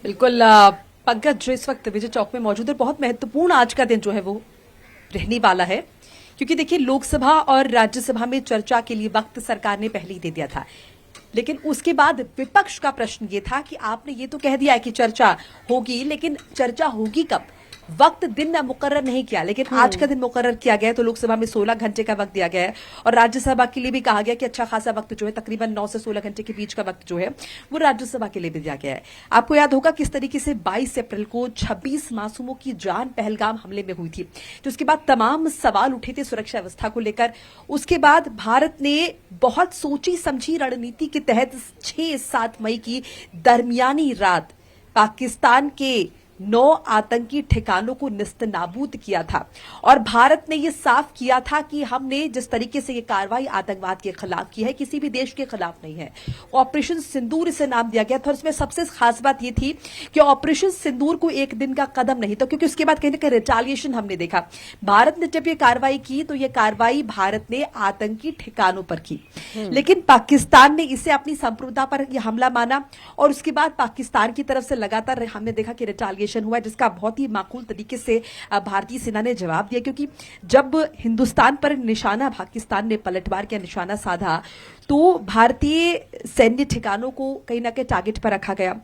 बिल्कुल पंकज जो इस वक्त विजय चौक में मौजूद है, बहुत महत्वपूर्ण आज का दिन जो है वो रहने वाला है, क्योंकि देखिए लोकसभा और राज्यसभा में चर्चा के लिए वक्त सरकार ने पहले ही दे दिया था। लेकिन उसके बाद विपक्ष का प्रश्न ये था कि आपने ये तो कह दिया है कि चर्चा होगी, लेकिन चर्चा होगी कब? वक्त दिन मुकर्रर नहीं किया, लेकिन आज का दिन मुकर्रर किया गया है। तो लोकसभा में 16 घंटे का वक्त दिया गया है और राज्यसभा के लिए भी कहा गया कि अच्छा खासा वक्त जो है, तकरीबन 9 से 16 घंटे के बीच का वक्त जो है वो राज्यसभा के लिए भी दिया गया है। आपको याद होगा किस तरीके से 22 अप्रैल को 26 मासूमों की जान पहलगाम हमले में हुई थी, तो उसके बाद तमाम सवाल उठे थे सुरक्षा व्यवस्था को लेकर। उसके बाद भारत ने बहुत सोची समझी रणनीति के तहत 6-7 मई की दरमियानी रात पाकिस्तान के 9 आतंकी ठिकानों को निस्तनाबूद किया था और भारत ने यह साफ किया था कि हमने जिस तरीके से यह कार्रवाई आतंकवाद के खिलाफ की है, किसी भी देश के खिलाफ नहीं है। ऑपरेशन सिंदूर इसे नाम दिया गया था और इसमें सबसे खास बात यह थी कि ऑपरेशन सिंदूर को एक दिन का कदम नहीं था, क्योंकि उसके बाद कहीं ना कहीं रिटालिएशन हमने देखा। भारत ने जब यह कार्रवाई की तो यह कार्रवाई भारत ने आतंकी ठिकानों पर की, लेकिन पाकिस्तान ने इसे अपनी संप्रभुता पर यह हमला माना और उसके बाद पाकिस्तान की तरफ से लगातार हमने देखा कि रिटालिएशन हुआ, जिसका बहुत ही माकूल तरीके से भारतीय सेना ने जवाब दिया। क्योंकि जब हिंदुस्तान पर निशाना पाकिस्तान ने पलटवार किया, निशाना साधा, तो भारतीय सैन्य ठिकानों को कहीं ना कहीं टारगेट पर रखा गया।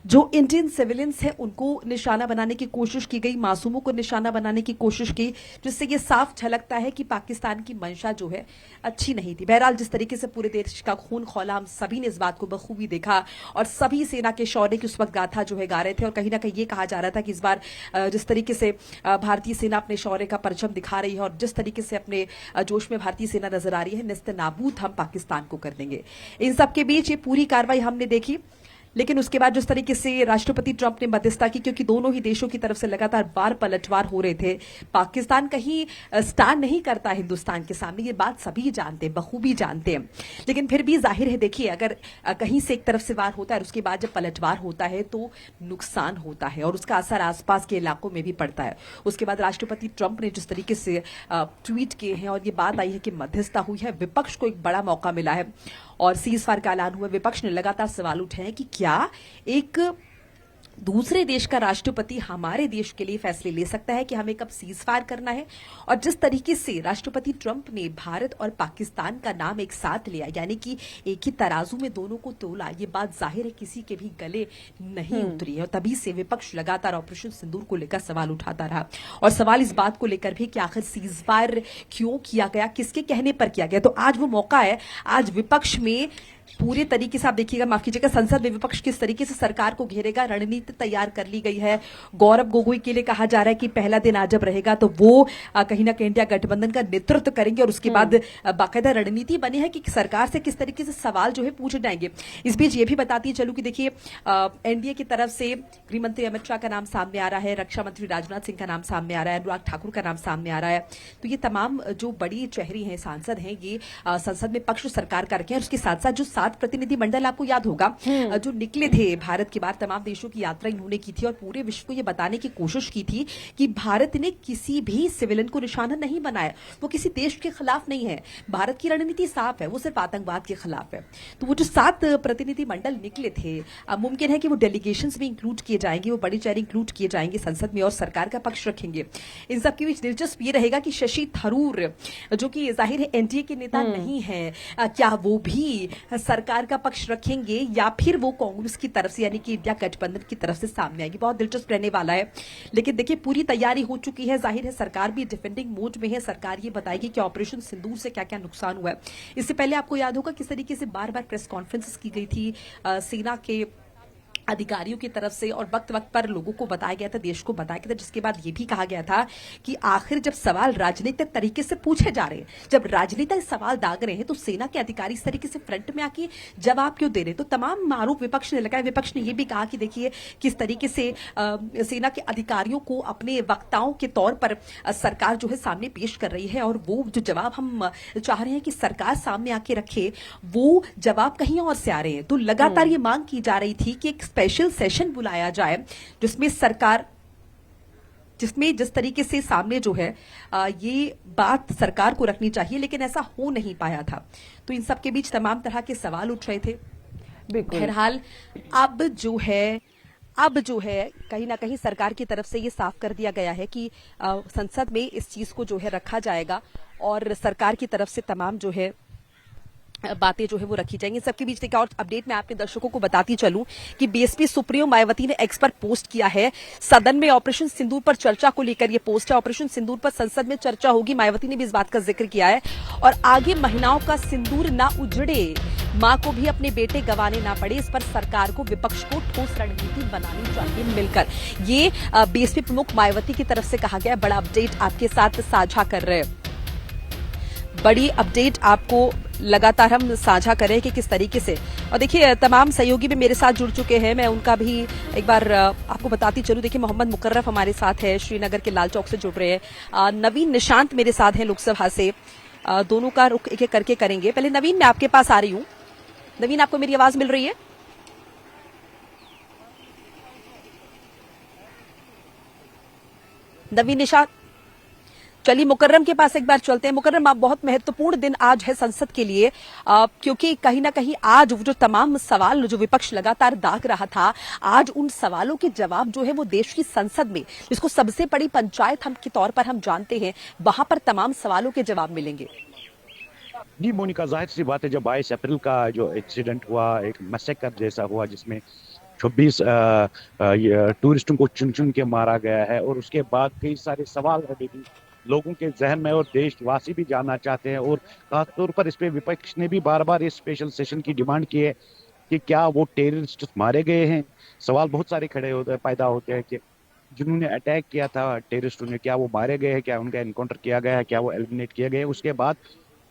जो इंडियन सिविलियंस हैं उनको निशाना बनाने की कोशिश की गई, मासूमों को निशाना बनाने की कोशिश की, जिससे यह साफ झलकता है कि पाकिस्तान की मंशा जो है अच्छी नहीं थी। बहरहाल जिस तरीके से पूरे देश का खून खौला, हम सभी ने इस बात को बखूबी देखा और सभी सेना के शौर्य की उस वक्त गाथा जो है गा रहे थे और कहीं ना कहीं ये कहा जा रहा था कि इस बार जिस तरीके से भारतीय सेना अपने शौर्य का परचम दिखा रही है और जिस तरीके से अपने जोश में भारतीय सेना नजर आ रही है, निस्तनाबूद हम पाकिस्तान को कर देंगे। इन सबके बीच ये पूरी कार्रवाई हमने देखी, लेकिन उसके बाद जिस तरीके से राष्ट्रपति ट्रंप ने मध्यस्थता की, क्योंकि दोनों ही देशों की तरफ से लगातार बार पलटवार हो रहे थे। पाकिस्तान कहीं स्टैंड नहीं करता हिंदुस्तान के सामने, ये बात सभी जानते हैं, बखूबी जानते हैं, लेकिन फिर भी जाहिर है, देखिए अगर कहीं से एक तरफ से वार होता है और उसके बाद जब पलटवार होता है तो नुकसान होता है और उसका असर आसपास के इलाकों में भी पड़ता है। उसके बाद राष्ट्रपति ट्रंप ने जिस तरीके से ट्वीट किए हैं और ये बात आई है कि मध्यस्थता हुई है, विपक्ष को एक बड़ा मौका मिला है और सीज फायर का ऐलान हुआ। विपक्ष ने लगातार सवाल उठाए हैं कि क्या एक दूसरे देश का राष्ट्रपति हमारे देश के लिए फैसले ले सकता है कि हमें कब सीज फायर करना है। और जिस तरीके से राष्ट्रपति ट्रंप ने भारत और पाकिस्तान का नाम एक साथ लिया, यानी कि एक ही तराजू में दोनों को तोला, ये बात जाहिर है किसी के भी गले नहीं उतरी है और तभी से विपक्ष लगातार ऑपरेशन सिंदूर को लेकर सवाल उठाता रहा और सवाल इस बात को लेकर भी कि आखिर सीज फायर क्यों किया गया, किसके कहने पर किया गया। तो आज वो मौका है, आज विपक्ष में पूरे तरीके से आप देखिएगा, माफ कीजिएगा, संसद में विपक्ष किस तरीके से सरकार को घेरेगा, रणनीति तैयार कर ली गई है। गौरव गोगोई के लिए कहा जा रहा है कि पहला दिन आज जब रहेगा तो वो कहीं ना कहीं इंडिया गठबंधन का नेतृत्व करेंगे और उसके बाद बाकायदा रणनीति बनी है कि सरकार से किस तरीके से सवाल जो है पूछे जाएंगे। इस बीच ये भी बताती चलू कि देखिए एनडीए की तरफ से गृह मंत्री अमित शाह का नाम सामने आ रहा है, रक्षा मंत्री राजनाथ सिंह का नाम सामने आ रहा है, अनुराग ठाकुर का नाम सामने आ रहा है। तो ये तमाम जो बड़ी चेहरी हैं, सांसद हैं, ये संसद में पक्ष सरकार का रखे हैं। उसके साथ साथ जो 7 प्रतिनिधि मंडल, आपको याद होगा, जो निकले थे भारत के बाहर, तमाम देशों की यात्रा इन्होंने की थी और पूरे विश्व को यह बताने की कोशिश की थी कि भारत ने किसी भी सिविलियन को निशाना नहीं बनाया, वो किसी देश के खिलाफ नहीं है, भारत की रणनीति साफ है, वो सिर्फ आतंकवाद के खिलाफ है। तो वो जो 7 प्रतिनिधि मंडल निकले थे, मुमकिन है कि वो डेलीगेशंस भी इंक्लूड किए जाएंगे, वो बड़ी चेहरे इंक्लूड किए जाएंगे संसद में और सरकार का पक्ष रखेंगे। इन सबके बीच दिलचस्प ये रहेगा कि शशि थरूर, जो कि जाहिर है एनडीए के नेता नहीं है, क्या वो भी सरकार का पक्ष रखेंगे या फिर वो कांग्रेस की तरफ से, यानी कि इंडिया गठबंधन की तरफ से सामने आएगी। बहुत दिलचस्प रहने वाला है। लेकिन देखिए पूरी तैयारी हो चुकी है, जाहिर है सरकार भी डिफेंडिंग मोड में है। सरकार ये बताएगी कि ऑपरेशन सिंदूर से क्या क्या नुकसान हुआ है। इससे पहले आपको याद होगा किस तरीके से बार बार प्रेस कॉन्फ्रेंसेस की गई थी सेना के अधिकारियों की तरफ से और वक्त वक्त पर लोगों को बताया गया था, देश को बताया गया था, जिसके बाद यह भी कहा गया था कि आखिर जब सवाल राजनीतिक तरीके से पूछे जा रहे हैं, जब राजनीतिक सवाल दाग रहे हैं, तो सेना के अधिकारी इस तरीके से फ्रंट में आके जवाब क्यों दे रहे हैं। तो तमाम आरोप विपक्ष ने लगाया। विपक्ष ने यह भी कहा कि देखिए किस तरीके से सेना के अधिकारियों को अपने वक्ताओं के तौर पर सरकार जो है सामने पेश कर रही है और वो जो जवाब हम चाह रहे हैं कि सरकार सामने आके रखे, वो जवाब कहीं और से आ रहे हैं। तो लगातार ये मांग की जा रही थी कि एक स्पेशल सेशन बुलाया जाए जिसमें सरकार, जिसमें जिस तरीके से सामने जो है ये बात सरकार को रखनी चाहिए, लेकिन ऐसा हो नहीं पाया था। तो इन सब के बीच तमाम तरह के सवाल उठ रहे थे। बहरहाल अब जो है अब जो है कहीं ना कहीं सरकार की तरफ से ये साफ कर दिया गया है कि संसद में इस चीज को जो है रखा जाएगा और सरकार की तरफ से तमाम जो है बातें जो है वो रखी जाएंगी। सबके बीच देखिए और अपडेट मैं आपके दर्शकों को बताती चलूं कि बीएसपी सुप्रीमो मायावती ने एक्स पर पोस्ट किया है, सदन में ऑपरेशन सिंदूर पर चर्चा को लेकर ये पोस्ट है। ऑपरेशन सिंदूर पर संसद में चर्चा होगी, मायावती ने भी इस बात का जिक्र किया है। और आगे महिलाओं का सिंदूर ना उजड़े, मां को भी अपने बेटे गंवाने ना पड़े, इस पर सरकार को विपक्ष को ठोस रणनीति बनानी चाहिए मिलकर। ये बीएसपी प्रमुख मायावती की तरफ से कहा गया। बड़ा अपडेट आपके साथ साझा कर रहे हैं, बड़ी अपडेट आपको लगातार हम साझा करें कि किस तरीके से। और देखिए तमाम सहयोगी भी मेरे साथ जुड़ चुके हैं, मैं उनका भी एक बार आपको बताती चलूं। देखिए मोहम्मद मुकर्रफ हमारे साथ है, श्रीनगर के लाल चौक से जुड़ रहे हैं। नवीन निशांत मेरे साथ हैं लोकसभा से। दोनों का रुख एक एक करके करेंगे। पहले नवीन, मैं आपके पास आ रही हूं। नवीन, आपको मेरी आवाज मिल रही है? नवीन निशांत, चलिए मुकर्रम के पास एक बार चलते हैं। मुकर्रम, आप बहुत महत्वपूर्ण दिन आज है संसद के लिए, क्योंकि कहीं ना कहीं आज जो तमाम सवाल जो विपक्ष लगातार दाग रहा था, आज उन सवालों के जवाब जो है वो देश की संसद में, जिसको सबसे बड़ी पंचायत हम के तौर पर हम जानते हैं, वहां पर तमाम सवालों के जवाब मिलेंगे। जी मोनिका, जाहिर सी बात है, जब 22 अप्रैल का जो एक्सीडेंट हुआ, एक मैसेकर जैसा हुआ जिसमें 26 टूरिस्टों को चुन चुन के मारा गया है, और उसके बाद कई सारे सवाल अभी भी लोगों के जहन में और देशवासी भी जानना चाहते हैं। और खासतौर पर इस पे विपक्ष ने भी बार बार इस स्पेशल सेशन की डिमांड की है कि क्या वो टेररिस्ट मारे गए हैं। सवाल बहुत सारे खड़े होते पैदा होते हैं कि जिन्होंने अटैक किया था टेररिस्टों ने, क्या वो मारे गए हैं, क्या उनका एनकाउंटर किया गया है, क्या वो एलिमिनेट किए गए हैं। उसके बाद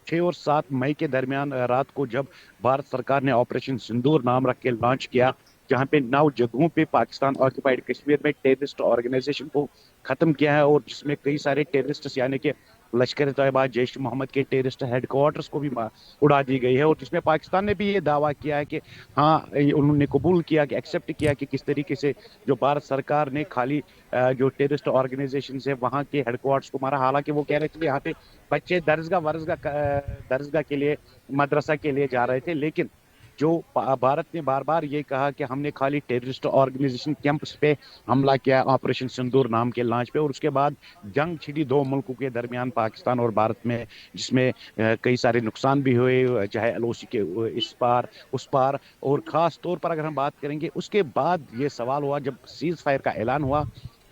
6 और 7 मई के दरमियान रात को जब भारत सरकार ने ऑपरेशन सिंदूर नाम रख के लॉन्च किया, जहां पे 9 जगहों पे पाकिस्तान ऑक्युपाइड कश्मीर में टेररिस्ट ऑर्गेनाइजेशन को खत्म किया है, और जिसमें कई सारे टेररिस्ट यानी कि लश्कर तैयबा, जैश मोहम्मद के टेररिस्ट हेडक्वार्टर्स को भी उड़ा दी गई है। और जिसमें पाकिस्तान ने भी ये दावा किया है कि हाँ, उन्होंने कबूल किया कि एक्सेप्ट किया कि किस तरीके से जो भारत सरकार ने खाली जो टेररिस्ट ऑर्गेनाइजेशन है वहाँ के हेडक्वार्टर्स को मारा। हालांकि वो कह रहे थे यहाँ पे बच्चे दरसगाह के लिए, मदरसा के लिए जा रहे थे, लेकिन जो भारत ने बार बार ये कहा कि हमने खाली टेररिस्ट ऑर्गेनाइजेशन कैंप्स पे हमला किया ऑपरेशन सिंदूर नाम के लॉन्च पे। और उसके बाद जंग छिड़ी दो मुल्कों के दरमियान, पाकिस्तान और भारत में, जिसमें कई सारे नुकसान भी हुए, चाहे एलओसी के इस पार उस पार। और खास तौर पर अगर हम बात करेंगे, उसके बाद ये सवाल हुआ जब सीज फायर का ऐलान हुआ,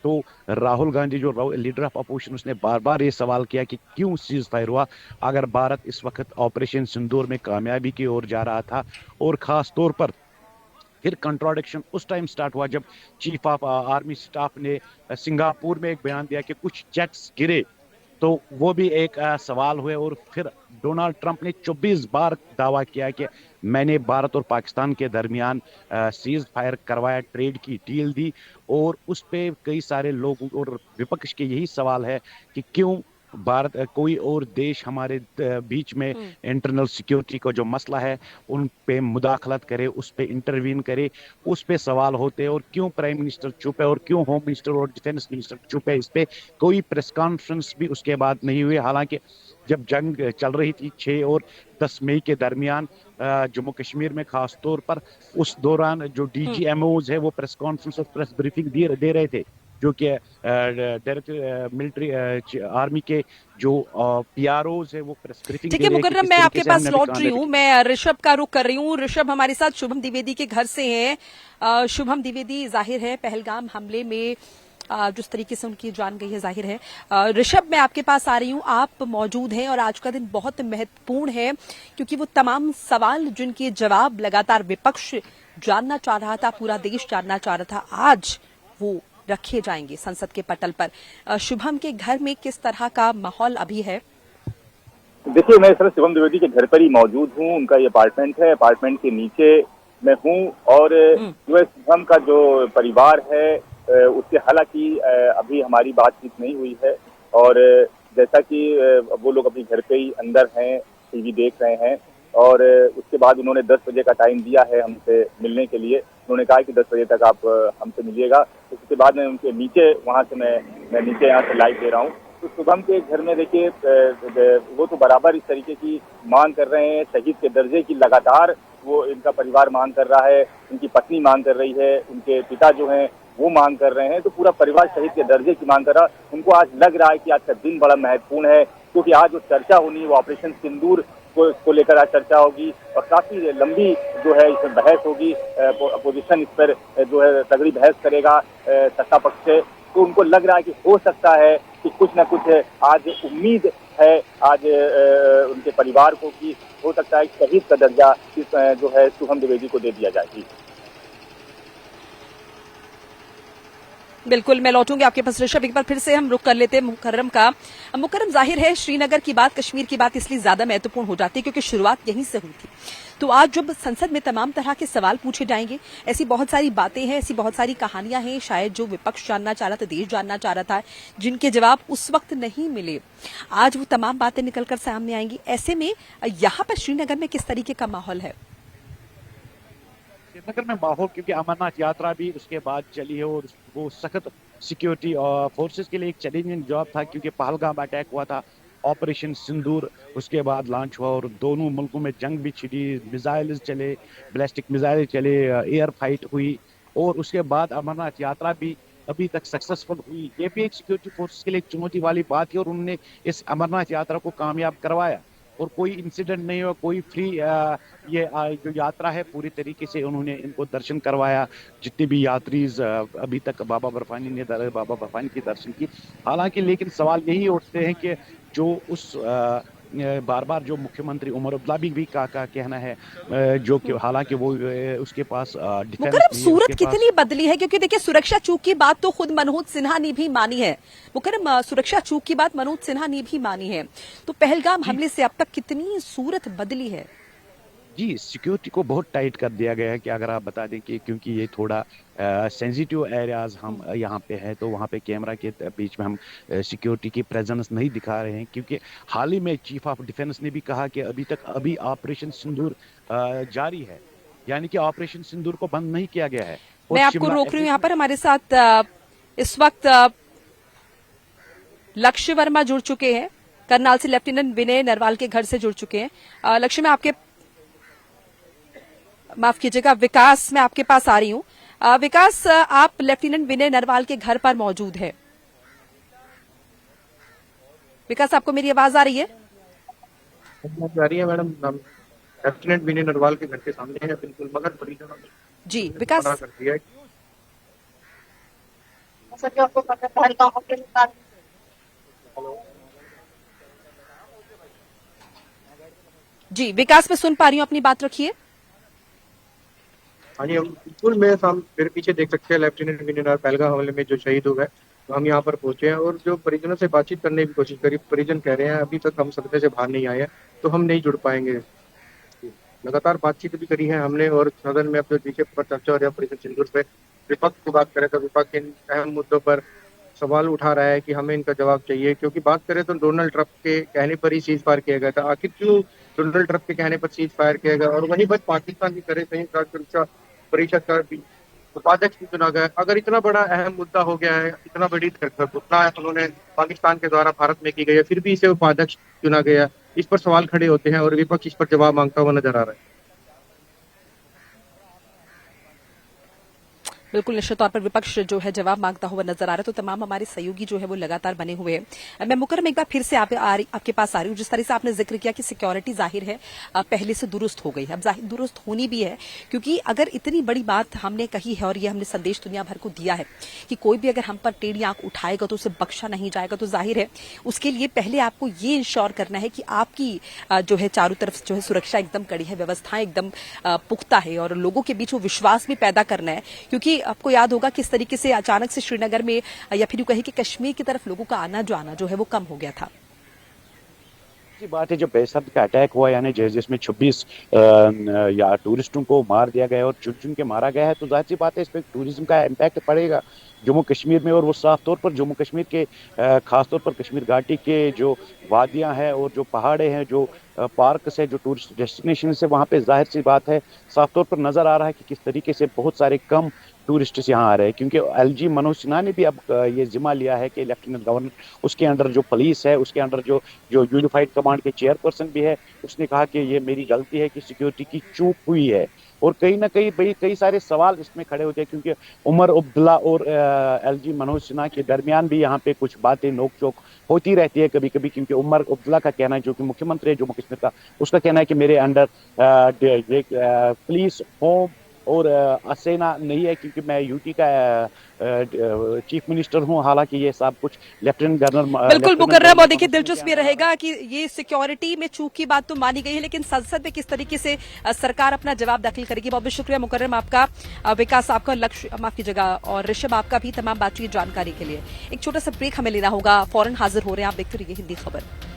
तो राहुल गांधी जो लीडर ऑफ अपोजिशन, उसने बार बार ये सवाल किया कि क्यों सीज फायर हुआ अगर भारत इस वक्त ऑपरेशन सिंदूर में कामयाबी की ओर जा रहा था। और खास तौर पर फिर कंट्रोडिक्शन उस टाइम स्टार्ट हुआ जब चीफ ऑफ आर्मी स्टाफ ने सिंगापुर में एक बयान दिया कि कुछ जेट्स गिरे, तो वो भी एक सवाल हुए। और फिर डोनाल्ड ट्रंप ने 24 बार दावा किया कि मैंने भारत और पाकिस्तान के दरमियान सीज फायर करवाया, ट्रेड की डील दी। और उस पे कई सारे लोग और विपक्ष के यही सवाल है कि क्यों भारत कोई और देश हमारे बीच में इंटरनल सिक्योरिटी का जो मसला है उन पे मुदाखलत करे, उस पे इंटरवीन करे, उस पे सवाल होते हैं। और क्यों प्राइम मिनिस्टर चुप है, और क्यों होम मिनिस्टर और डिफेंस मिनिस्टर चुप है, इस पे कोई प्रेस कॉन्फ्रेंस भी उसके बाद नहीं हुई। हालांकि जब जंग चल रही थी 6 और 10 मई के दरमियान जम्मू कश्मीर में, खास तौर पर उस दौरान जो डीजीएमओज है वो प्रेस कॉन्फ्रेंस और प्रेस ब्रीफिंग दे रहे थे, जो कि डायरेक्टर मिलिट्री आर्मी के जो पीआरओज है वो प्रेस ब्रीफिंग ठीक दे है रहे हैं कि मुकर्रम, किस मैं तरीके आपके से पास हमने लौट रही हूँ। मैं ऋषभ का रुख कर रही हूँ। ऋषभ हमारे साथ शुभम द्विवेदी के घर से हैं। शुभम द्विवेदी, जाहिर है पहलगाम हमले में जिस तरीके से उनकी जान गई है, जाहिर है। ऋषभ, मैं आपके पास आ रही हूँ, आप मौजूद हैं और आज का दिन बहुत महत्वपूर्ण है, क्योंकि वो तमाम सवाल जिनके जवाब लगातार विपक्ष जानना चाह रहा था, पूरा देश जानना चाह रहा था, आज वो रखे जाएंगे संसद के पटल पर। शुभम के घर में किस तरह का माहौल अभी है? देखिए, मैं सर शुभम द्विवेदी के घर पर ही मौजूद हूँ। उनका ये अपार्टमेंट है, अपार्टमेंट के नीचे मैं हूँ। और जो है शुभम का जो परिवार है उससे हालांकि अभी हमारी बातचीत नहीं हुई है। और जैसा कि वो लोग अपने घर पे ही अंदर हैं, टीवी देख रहे हैं। और उसके बाद उन्होंने 10 बजे का टाइम दिया है हमसे मिलने के लिए। उन्होंने कहा कि 10 बजे तक आप हमसे मिलिएगा। उसके बाद मैं उनके नीचे, वहाँ से मैं नीचे यहाँ से लाइव दे रहा हूँ। तो शुभम के घर में देखिए वो तो बराबर इस तरीके की मांग कर रहे हैं, शहीद के दर्जे की लगातार वो इनका परिवार मांग कर रहा है, इनकी पत्नी मांग कर रही है, उनके पिता जो हैं वो मांग कर रहे हैं, तो पूरा परिवार शहीद के दर्जे की मांग कर रहा है। उनको आज लग रहा है कि आज का दिन बड़ा महत्वपूर्ण है, क्योंकि आज जो चर्चा होनी है वो ऑपरेशन सिंदूर को लेकर आज चर्चा होगी और काफी लंबी जो है इसमें बहस होगी। अपोजिशन इस पर जो है तगड़ी बहस करेगा सत्ता पक्ष से। तो उनको लग रहा है कि हो सकता है कि कुछ न कुछ आज उम्मीद है आज उनके परिवार को कि हो सकता है शहीद का दर्जा इस जो है शुभम द्विवेदी को दे दिया जाए। बिल्कुल, मैं लौटूंगी आपके पास ऋषभ। एक बार फिर से हम रुख कर लेते हैं मुकर्रम का। मुकर्रम, जाहिर है श्रीनगर की बात, कश्मीर की बात इसलिए ज्यादा महत्वपूर्ण हो जाती है क्योंकि शुरुआत यहीं से हुई थी। तो आज जब संसद में तमाम तरह के सवाल पूछे जाएंगे, ऐसी बहुत सारी बातें हैं, ऐसी बहुत सारी कहानियां हैं, शायद जो विपक्ष जानना चाह रहा था, देश जानना चाह रहा था, जिनके जवाब उस वक्त नहीं मिले, आज वो तमाम बातें निकलकर सामने आएंगी। ऐसे में यहाँ पर श्रीनगर में किस तरीके का माहौल है? श्रीनगर में माहौल, क्योंकि अमरनाथ यात्रा भी उसके बाद चली है और वो सख्त सिक्योरिटी और फोर्सेस के लिए एक चैलेंजिंग जॉब था, क्योंकि पहलगाम अटैक हुआ था, ऑपरेशन सिंदूर उसके बाद लॉन्च हुआ और दोनों मुल्कों में जंग भी छिड़ी, मिसाइल चले, बैलिस्टिक मिसाइल चले, एयर फाइट हुई और उसके बाद अमरनाथ यात्रा भी अभी तक सक्सेसफुल हुई। ये भी एक सिक्योरिटी फोर्सेस के लिए एक चुनौती वाली बात है और उन्होंने इस अमरनाथ यात्रा को कामयाब करवाया और कोई इंसिडेंट नहीं हुआ, कोई फ्री जो यात्रा है पूरी तरीके से उन्होंने इनको दर्शन करवाया। जितने भी यात्री अभी तक बाबा बर्फानी के दर्शन की। हालांकि लेकिन सवाल यही उठते हैं कि जो उस बार बार जो मुख्यमंत्री उमर अब्दुल्ला भी का कहना है, जो कि हालांकि वो उसके पास डिफेंस मुकर्रम, नहीं है, सूरत उसके पास कितनी बदली है? क्योंकि देखिए सुरक्षा चूक की बात तो खुद मनोज सिन्हा ने भी मानी है। मुकर्रम, सुरक्षा चूक की बात मनोज सिन्हा ने भी मानी है। तो पहलगाम हमले से अब तक कितनी सूरत बदली है? जी, सिक्योरिटी को बहुत टाइट कर दिया गया है कि अगर आप बता दें कि क्योंकि ये थोड़ा सेंसिटिव एरियाज हम यहाँ पे है, तो वहाँ पे कैमरा के बीच में हम सिक्योरिटी की प्रेजेंस नहीं दिखा रहे हैं, क्योंकि हाल ही में चीफ ऑफ डिफेंस ने भी कहा कि अभी ऑपरेशन सिंदूर जारी है, यानी कि ऑपरेशन सिंदूर को बंद नहीं किया गया है। और मैं आपको शिमला रोक रही हूँ यहाँ पर। हमारे साथ इस वक्त लक्ष्य वर्मा जुड़ चुके हैं, करनाल से लेफ्टिनेंट विनय नरवाल के घर से जुड़ चुके हैं। लक्ष्य, मैं आपके, माफ कीजिएगा विकास, मैं आपके पास आ रही हूँ। विकास, आप लेफ्टिनेंट विनय नरवाल के घर पर मौजूद है। विकास, आपको मेरी आवाज आ रही है? आ रही है मैडम। लेफ्टिनेंट विनय नरवाल के घर के सामने है बिल्कुल, मगर परिजनों ने जी विकास, मना कर दिया है। जी विकास, मैं सुन पा रही हूँ, अपनी बात रखिए। हाँ जी, हम बिल्कुल मेरे पीछे देख सकते हैं लेफ्टिनेंट विनय नरवाल पहलगाम हमले में जो शहीद हो गए। तो हम यहाँ पर पहुंचे हैं और जो परिजनों से बातचीत करने की कोशिश करी। परिजन कह रहे हैं अभी तक हम सदमे से बाहर नहीं आए हैं, तो हम नहीं जुड़ पाएंगे। लगातार बातचीत भी करी है हमने और सदन में अपने विषय पर चर्चा और ऑपरेशन सिंदूर पे विपक्ष को बात करें तो विपक्ष इन अहम मुद्दों पर सवाल उठा रहा है कि हमें इनका जवाब चाहिए। क्योंकि बात करें तो डोनाल्ड ट्रंप के कहने पर ही सीज फायर किया गया था। आखिर क्यों डोनाल्ड ट्रंप के कहने पर सीज फायर किया गया? और वहीं बात पाकिस्तान की करे संयुक्त राष्ट्र सुरक्षा परिषद का उपाध्यक्ष भी चुना गया। अगर इतना बड़ा अहम मुद्दा हो गया है, इतना बड़ी घटना उन्होंने पाकिस्तान के द्वारा भारत में की गई है, फिर भी इसे उपाध्यक्ष चुना गया, इस पर सवाल खड़े होते हैं और विपक्ष इस पर जवाब मांगता हुआ नजर आ रहा है। बिल्कुल निश्चित तौर पर विपक्ष जो है जवाब मांगता हुआ नजर आ रहा है। तो तमाम हमारे सहयोगी जो है वो लगातार बने हुए हैं। मैं मुकर्रम एक बार फिर से आपके पास आ रही हूँ। जिस तरह से आपने जिक्र किया कि सिक्योरिटी जाहिर है पहले से दुरुस्त हो गई है, अब जाहिर दुरुस्त होनी भी है, क्योंकि अगर इतनी बड़ी बात हमने कही है और ये हमने संदेश दुनिया भर को दिया है कि कोई भी अगर हम पर टेढ़ी आंख उठाएगा तो उसे बख्शा नहीं जाएगा, तो जाहिर है उसके लिए पहले आपको ये इंश्योर करना है कि आपकी जो है चारों तरफ जो है सुरक्षा एकदम कड़ी है, व्यवस्थाएं एकदम पुख्ता है और लोगों के बीच वो विश्वास भी पैदा करना है। क्योंकि आपको याद होगा किस तरीके से अचानक से श्रीनगर में या फिर यूं कहे कि कश्मीर की तरफ लोगों का आना जो है वो कम हो गया था। बात है, जब बेसब्द का अटैक हुआ, यानी जिसमें 26 या टूरिस्टों को मार दिया गया और चुन चुन के मारा गया है, तो जाहिर सी बात है इस पर टूरिज्म का इम्पैक्ट पड़ेगा जम्मू कश्मीर में। और वो साफ तौर पर जम्मू कश्मीर के खास तौर पर कश्मीर घाटी के जो वादियां हैं और जो पहाड़े हैं, जो पार्क है, जो टूरिस्ट डेस्टिनेशन है, वहाँ पे जाहिर सी बात है साफ तौर पर नजर आ रहा है कि किस तरीके से बहुत सारे कम टूरिस्ट यहाँ आ रहे हैं, क्योंकि एलजी मनोज सिन्हा ने भी अब ये जिम्मा लिया है कि लेफ्टिनेंट गवर्नर, उसके अंडर जो पुलिस है, उसके अंडर जो जो यूनिफाइड कमांड के चेयरपर्सन भी है, उसने कहा कि ये मेरी गलती है कि सिक्योरिटी की चूक हुई है। और कहीं ना कहीं भाई कई सारे सवाल इसमें खड़े होते हैं, क्योंकि उमर अब्दुल्ला और एलजी मनोज सिन्हा के दरमियान भी यहाँ पे कुछ बातें नोक चोक होती रहती है कभी कभी, क्योंकि उमर अब्दुल्ला का कहना है, जो कि मुख्यमंत्री है जम्मू कश्मीर का, उसका कहना है कि मेरे अंडर पुलिस, होम और सेना नहीं है, क्योंकि मैं यूटी का चीफ मिनिस्टर हूं। हालांकि ये सब कुछ लेफ्टिनेंट गवर्नर बिल्कुल मुकर्रम, और देखिए दिलचस्प ये रहेगा कि ये सिक्योरिटी में चूक की बात तो मानी गई है, लेकिन संसद में किस तरीके से सरकार अपना जवाब दाखिल करेगी। बहुत बहुत शुक्रिया मुकर्रम आपका, विकास आपका, लक्ष्य माफ कीजिएगा, और ऋषभ आपका भी तमाम बातचीत जानकारी के लिए। एक छोटा सा ब्रेक हमें लेना होगा, फौरन हाजिर हो रहे हैं, आप देखते रहिए हिंदी खबर।